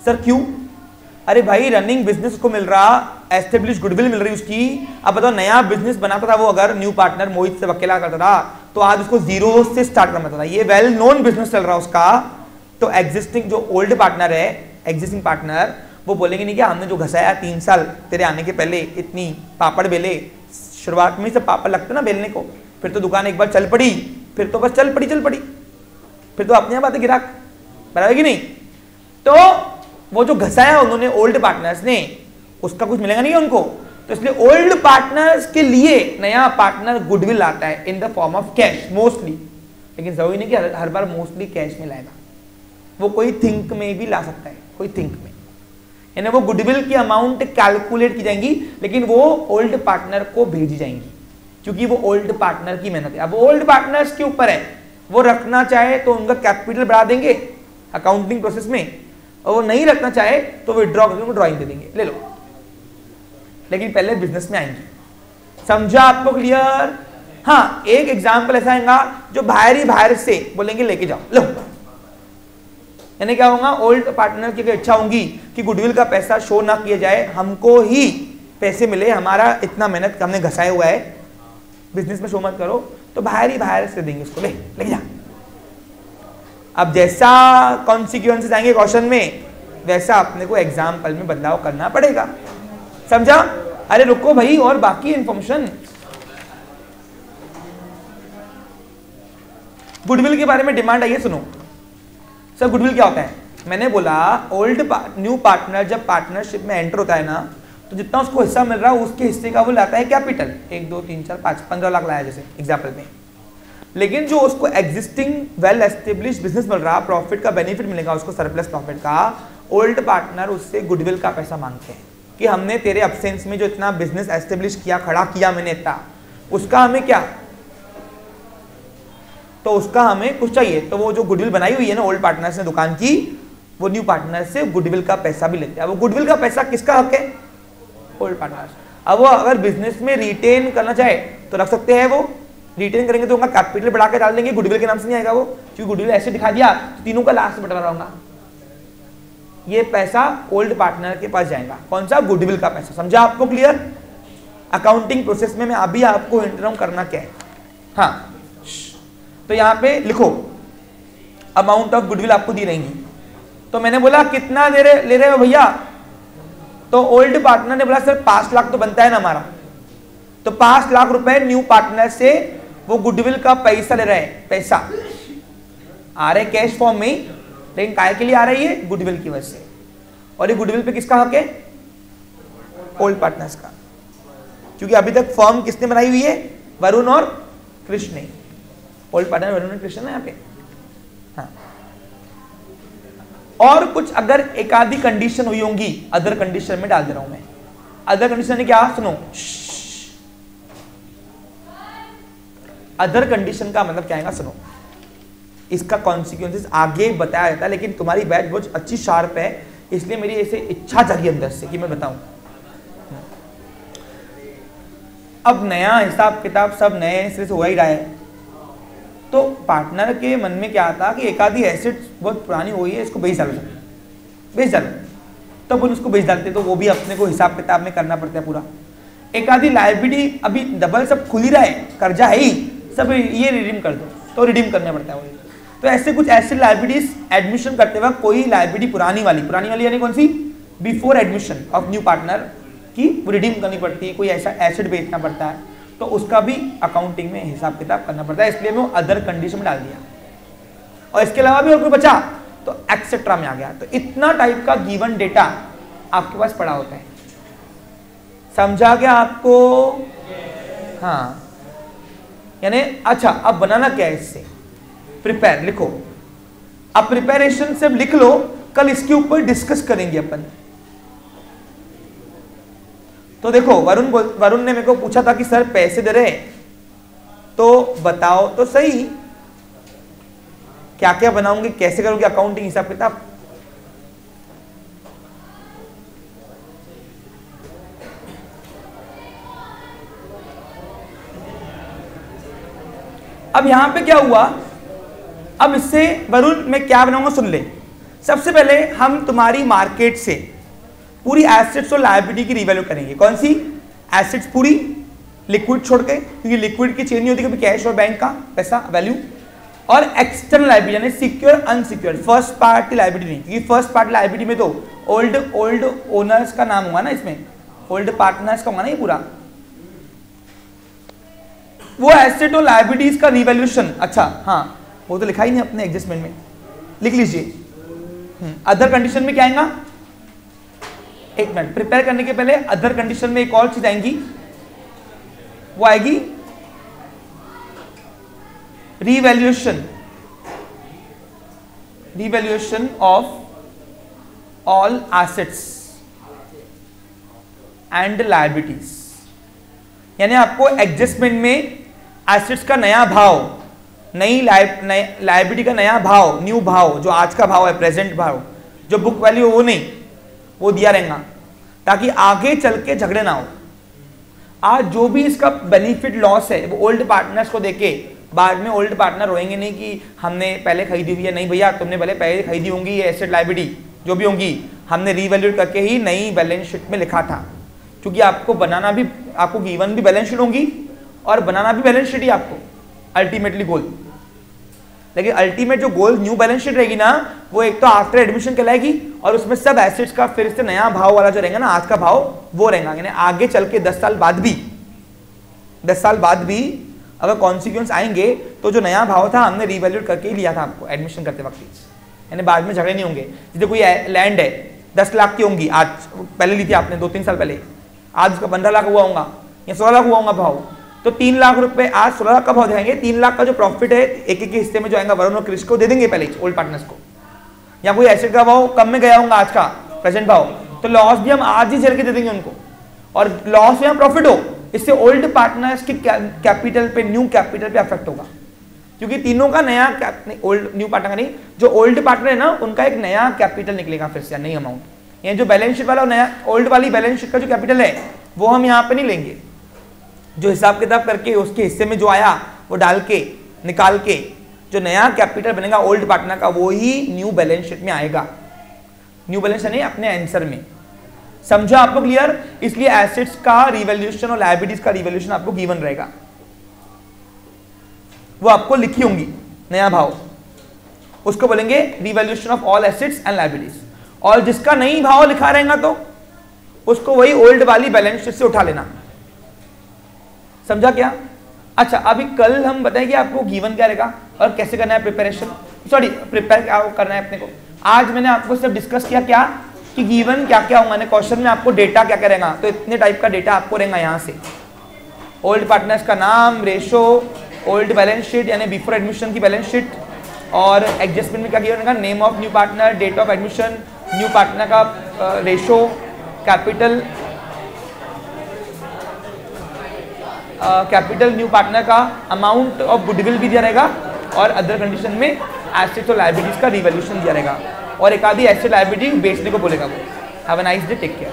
सर क्यों? अरे भाई रनिंग बिजनेस को मिल रहा, एस्टेब्लिश गुडविल मिल रही उसकी। अब बताओ नया बिजनेस बनाता था वो, अगर न्यू पार्टनर मोहित से अकेला करता था तो आज उसको जीरो से स्टार्ट करना था। ये वेल नोन बिजनेस चल रहा उसका, तो एग्जिस्टिंग जो ओल्ड पार्टनर है, एग्जिस्टिंग पार्टनर, वो बोलेंगे नहीं क्या हमने जो घसाया 3 साल तेरे आने के पहले, इतनी पापड़ बेले, शुरुआत में सब पापड़ लगते ना बेलने को, फिर तो दुकान एक बार चल पड़ी, फिर तो बस चल पड़ी, फिर तो अपने आप आते गिराक, बराबर कि नहीं? तो वो जो घसाया उन्होंने ओल्ड पार्टनर्स ने, उसका कुछ मिलेगा नहीं उनको, तो इसलिए ओल्ड पार्टनर्स के लिए नया पार्टनर गुडविल आता है in the form of cash mostly, लेकिन जरूरी नहीं कि हर बार मोस्टली कैश में लाएगा, वो कोई थिंक में भी ला सकता है, कोई थिंक में, यानी वो गुडविल की अमाउंट कैलकुलेट की जाएंगी, लेकिन वो ओल्ड पार्टनर को भेजी जाएंगी, क्योंकि वो ओल्ड पार्टनर की मेहनत है। अब ओल्ड पार्टनर्स के ऊपर है, वो रखना चाहे तो उनका कैपिटल बढ़ा देंगे अकाउंटिंग प्रोसेस में, और वो नहीं रखना चाहे तो विड्रॉ करके उनको ड्राइंग दे देंगे, ले लो, लेकिन पहले बिजनेस में आएंगे। समझा आपको? क्लियर? हाँ, एक एग्जाम्पल ऐसा आएगा जो बाहर से बोलेंगे लेके जाओ, लो, यानी क्या होगा? ओल्ड पार्टनर की इच्छा होगी कि गुडविल का पैसा शो ना किया जाए, हमको ही पैसे मिले, हमारा इतना मेहनत हमने घसाया हुआ है, बिजनेस में शो मत करो, तो बाहर से देंगे उसको, लेके जा। अब जैसा कॉन्सिक्वेंसेस आएंगे क्वेश्चन में, वैसा अपने को एग्जाम्पल में बदलाव करना पड़ेगा। समझा? अरे रुको भाई, और बाकी इंफॉर्मेशन, गुडविल के बारे में डिमांड आई है, सुनो। सर गुडविल क्या होता है? मैंने बोला ओल्ड न्यू पार्टनर जब पार्टनरशिप में एंटर होता है ना, तो जितना उसको हिस्सा मिल रहा है उसके हिस्से का वो लाता है कैपिटल, 1 2 3 4 5 15 लाख लाया जैसे एग्जाम्पल में। लेकिन जो उसको एग्जिस्टिंग वेल एस्टेब्लिश बिजनेस मिल रहा, प्रॉफिट का बेनिफिट मिलेगा उसको, सरप्लस प्रॉफिट का, ओल्ड पार्टनर उससे गुडविल का पैसा मांगते हैं कि हमने तेरे एब्सेंस में जो इतना बिजनेस एस्टेब्लिश किया, खड़ा किया मैंने इतना, उसका हमें क्या, तो उसका हमें कुछ चाहिए। तो वो जो गुडविल बनाई हुई है ना ओल्ड पार्टनर्स ने दुकान की, वो न्यू पार्टनर से गुडविल का पैसा भी लेते हैं। वो गुडविल का पैसा किसका हक है? Old partners. अब वो अगर बिजनेस में रिटेन करना चाहे तो रख सकते हैं, वो रिटेन करेंगे तो उनका कैपिटल बढ़ा के डाल देंगे, गुडविल के नाम से नहीं आएगा वो, क्योंकि गुडविल ऐसे दिखा दिया तो तीनों का लास्ट बंटवारा होगा। ये पैसा ओल्ड पार्टनर के पास जाएगा, कौन सा? गुडविल का पैसा। समझा आपको? क्लियर? अकाउंटिंग प्रोसेस में मैं अभी आपको इंटरव्यू करना क्या है। हाँ, तो यहां पे लिखो अमाउंट ऑफ गुडविल आपको दी रहेंगी। तो मैंने बोला कितना ले रहे हो भैया? तो ओल्ड पार्टनर ने बोला सर 5 लाख तो बनता है ना हमारा, तो 5 लाख रुपए न्यू पार्टनर से वो गुडविल का पैसा ले रहे हैं, पैसा आ रहे कैश फॉर्म में, लेकिन काय के लिए आ रही है? गुडविल की वजह से। और ये गुडविल पे किसका हक है? ओल्ड पार्टनर्स का, क्योंकि अभी तक फॉर्म किसने बनाई हुई है? वरुण और कृष्ण ने। ओल्ड पार्टनर वरुण और कृष्ण है यहाँ पे। हाँ, और कुछ अगर एक आधी कंडीशन हुई होंगी अदर कंडीशन में डाल दे रहा हूं मैं। अदर कंडीशन है क्या, सुनो, अदर कंडीशन का मतलब क्या है, सुनो, इसका कॉन्सिक्वेंसेस आगे बताया जाता है, लेकिन तुम्हारी बैच बहुत अच्छी शार्प है, इसलिए मेरी ऐसे इच्छा जागी अंदर से कि मैं बताऊं। अब नया हिसाब किताब सब नए सिरे से हो ही रहा है, तो पार्टनर के मन में क्या आता कि एक आधी एसेट बहुत पुरानी हुई है, इसको बेच डालो, तब उसको बेच डालते, तो वो भी अपने को हिसाब किताब में करना पड़ता है पूरा। एक आधी लायबिलिटी अभी डबल सब खुल ही रहा है, कर्जा है ही सब, ये रिडीम कर दो, तो रिडीम करना पड़ता है वही। तो ऐसे कुछ ऐसे लायबिलिटीज एडमिशन करते वक्त कोई लायबिलिटी पुरानी वाली यानी कौन सी, before admission of new partner की वो रिडीम करनी पड़ती है, कोई ऐसा एसेट बेचना पड़ता है, तो उसका भी अकाउंटिंग में हिसाब किताब करना पड़ता है, इसलिए मैं अदर कंडीशन में डाल दिया। और इसके अलावा भी और कोई बचा तो एक्सेट्रा में आ गया। तो इतना टाइप का गिवन डेटा आपके पास पड़ा होता है, समझा गया आपको? हाँ, यानी अच्छा अब बनाना क्या है इससे, प्रिपेयर लिखो। अब प्रिपरेशन से लिख लो, कल इसके ऊपर डिस्कस करेंगे अपन। तो देखो वरुण ने मेरे को पूछा था कि सर पैसे दे रहे, तो बताओ तो सही क्या क्या बनाऊंगे, कैसे करोगे अकाउंटिंग हिसाब किताब। अब यहां पे क्या हुआ, अब इससे वरुण मैं क्या बनाऊंगा सुन ले। सबसे पहले हम तुम्हारी मार्केट से पूरी एसेट्स और लायबिलिटी की रिवैल्यू करेंगे। कौन सी एसेट्स, पूरी लिक्विड छोड़ के, क्योंकि लिक्विड की चेंज नहीं होती कभी कैश और बैंक का पैसा वैल्यू, और एक्सटर्नल लायबिलिटी यानी secure unsecure, first party liability नहीं, क्योंकि फर्स्ट पार्टी लायबिलिटी में तो ओल्ड ओनर्स का नाम होगा ना, इसमें ओल्ड पार्टनर्स का होगा ना ये पूरा, वो एसेट और लायबिलिटीज का रिवैल्यूएशन। अच्छा हाँ, वो तो लिखा ही नहीं अपने एडजस्टमेंट में, लिख लीजिए। अदर कंडीशन में क्या आएगा, एक मिनट, प्रिपेयर करने के पहले अदर कंडीशन में एक और चीज आएगी, वो आएगी revaluation of all assets and liabilities. यानी आपको एडजस्टमेंट में एसेट्स का नया भाव, नई लायबिलिटी का नया भाव, न्यू भाव, जो आज का भाव है, प्रेजेंट भाव, जो बुक वैल्यू वो नहीं, वो दिया रहेगा, ताकि आगे चल के झगड़े ना हो। आज जो भी इसका बेनिफिट लॉस है वो ओल्ड पार्टनर्स को देके बाद में ओल्ड पार्टनर रोएंगे नहीं कि हमने पहले खरीदी हुई है, नहीं भैया तुमने पहले खरीदी होंगी ये एसेट लायबिलिटी जो भी होंगी, हमने रीवैल्यूएट करके ही नई बैलेंस शीट में लिखा था। क्योंकि आपको बनाना भी, आपको गिवन भी बैलेंस शीट होंगी और बनाना भी बैलेंस शीट ही आपको अल्टीमेटली गोल। लेकिन अल्टीमेट जो गोल न्यू बैलेंस शीट रहेगी ना, वो एक तो आफ्टर एडमिशन कहलाएगी और उसमें सब एसेट्स का फिर से नया भाव वाला जो रहेगा ना, आज का भाव वो रहेगा। यानी आगे चल के 10 साल बाद भी अगर कॉन्सिक्वेंस आएंगे तो जो नया भाव था हमने रिवैल्यूएट करके ही लिया था आपको एडमिशन करते वक्त, यानी बाद में झगड़े नहीं होंगे। जैसे कोई लैंड है 10 लाख की होंगी, आज पहले ली थी आपने 2-3 साल पहले, आज उसका 15 लाख हुआ होगा या 16 लाख हुआ होगा भाव, तो 3 लाख रुपए आज 16 लाख का भाव देंगे। 3 लाख का जो प्रॉफिट है एक एक हिस्से में जो आएगा वरुण और क्रिश को दे देंगे पहले ओल्ड पार्टनर्स को। या कोई एसेट का भाव कम में गया होगा आज का प्रेजेंट भाव, तो लॉस भी हम आज ही झेल के दे देंगे उनको, और लॉस या प्रॉफिट हो, इससे ओल्ड पार्टनर्स के कैपिटल पे, न्यू कैपिटल पे अफेक्ट होगा। क्योंकि तीनों का नया ओल्ड न्यू पार्टनर नहीं, जो ओल्ड पार्टनर है ना उनका एक नया कैपिटल निकलेगा फिर से, नई अमाउंट। ये जो बैलेंस शीट वाला नया ओल्ड वाली बैलेंस शीट का जो कैपिटल है वो हम यहाँ पे नहीं लेंगे, जो हिसाब किताब करके उसके हिस्से में जो आया वो डाल के निकाल के जो नया कैपिटल बनेगा ओल्ड पार्टनर का, वो ही न्यू बैलेंस शीट में आएगा। न्यू बैलेंस नहीं, अपने आंसर में। समझो आपको क्लियर? इसलिए एसेट्स का रिवैल्यूएशन और लायबिलिटीज का रिवैल्यूएशन आपको गिवन रहेगा, वो आपको लिखी होंगी नया भाव, उसको बोलेंगे revaluation of all assets and liabilities. और जिसका नई भाव लिखा रहेगा तो उसको वही ओल्ड वाली बैलेंस शीट से उठा लेना। समझा क्या? अच्छा, अभी कल हम बताएंगे आपको गिवन क्या रहेगा और कैसे करना है प्रिपरेशन, प्रिपेयर क्या करना है अपने को। आज मैंने आपको सिर्फ डिस्कस किया क्या कि गिवन क्या क्या होगा, क्वेश्चन में आपको डेटा क्या क्या रहेगा। तो इतने टाइप का डेटा आपको रहेगा यहाँ से, ओल्ड पार्टनर्स का नाम, रेशो, ओल्ड बैलेंस शीट यानी बिफोर एडमिशन की बैलेंस शीट, और एडजस्टमेंट में क्या किया उन्होंने कहा, name of new partner, date of admission, new partner का रेशो, कैपिटल न्यू पार्टनर का, अमाउंट ऑफ गुडविल भी दिया रहेगा, और अदर कंडीशन में एसेट्स और लायबिलिटीज का रिवैल्यूएशन दिया रहेगा, और एक आधी एसेट लायबिलिटी बेचने को बोलेगा वो। Have a nice day, take care.